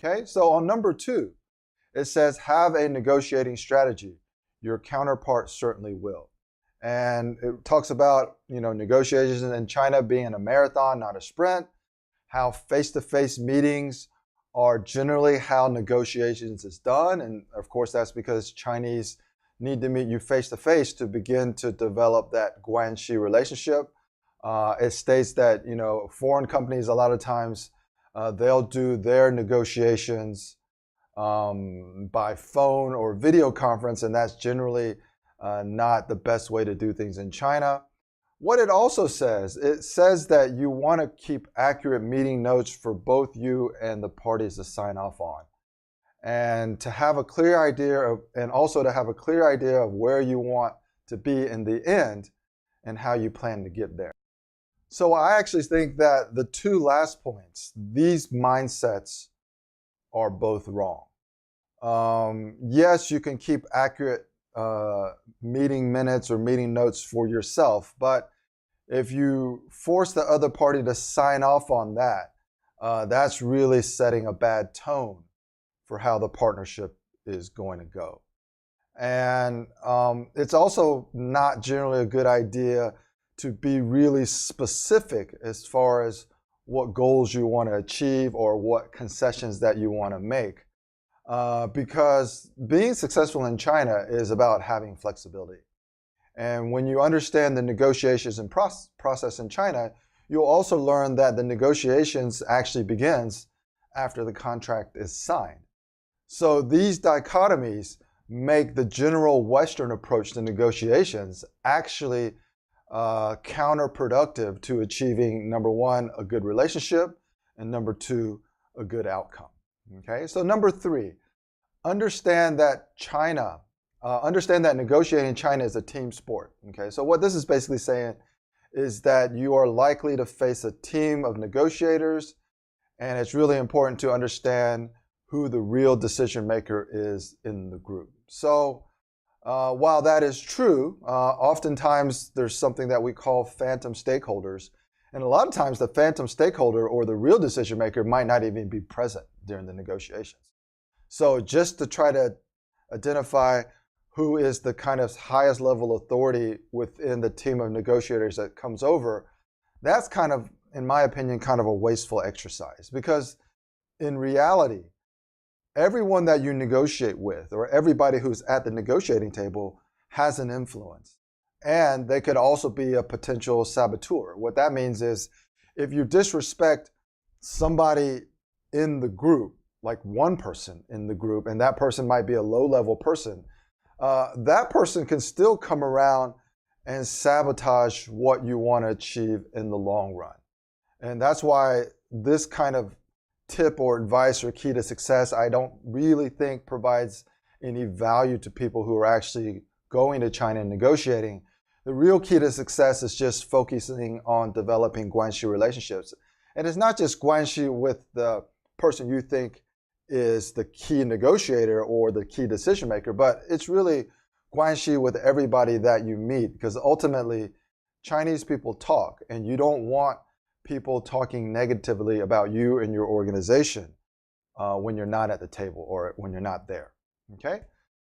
Okay, so on number 2, it says have a negotiating strategy. Your counterpart certainly will. And it talks about, negotiations in China being a marathon, not a sprint, how face-to-face meetings are generally how negotiations is done. And of course, that's because Chinese need to meet you face-to-face to begin to develop that Guanxi relationship. It states that, foreign companies, a lot of times, they'll do their negotiations by phone or video conference, and that's generally not the best way to do things in China. What it also says, it says that you want to keep accurate meeting notes for both you and the parties to sign off on. And to have a clear idea of, and also to have a clear idea of where you want to be in the end and how you plan to get there. So I actually think that the 2 last points, these mindsets are both wrong. Yes, you can keep accurate meeting minutes or meeting notes for yourself, but if you force the other party to sign off on that, that's really setting a bad tone for how the partnership is going to go. And it's also not generally a good idea to be really specific as far as what goals you want to achieve or what concessions that you want to make. Because being successful in China is about having flexibility. And when you understand the negotiations and process in China, you'll also learn that the negotiations actually begins after the contract is signed. So these dichotomies make the general Western approach to negotiations actually counterproductive to achieving, number 1, a good relationship, and number 2, a good outcome. Okay, so number 3, understand that negotiating in China is a team sport. Okay, so what this is basically saying is that you are likely to face a team of negotiators, and it's really important to understand who the real decision maker is in the group. So while that is true, oftentimes there's something that we call phantom stakeholders. And a lot of times the phantom stakeholder or the real decision maker might not even be present during the negotiations. So just to try to identify who is the kind of highest level authority within the team of negotiators that comes over, that's kind of, in my opinion, kind of a wasteful exercise. Because in reality, everyone that you negotiate with or everybody who's at the negotiating table has an influence. And they could also be a potential saboteur. What that means is if you disrespect somebody in the group, like one person in the group, and that person might be a low-level person, that person can still come around and sabotage what you want to achieve in the long run. And that's why this kind of tip or advice or key to success, I don't really think provides any value to people who are actually going to China and negotiating. The real key to success is just focusing on developing Guanxi relationships. And it's not just Guanxi with the person you think is the key negotiator or the key decision maker, but it's really Guanxi with everybody that you meet, because ultimately Chinese people talk, and you don't want people talking negatively about you and your organization when you're not at the table or when you're not there. Okay?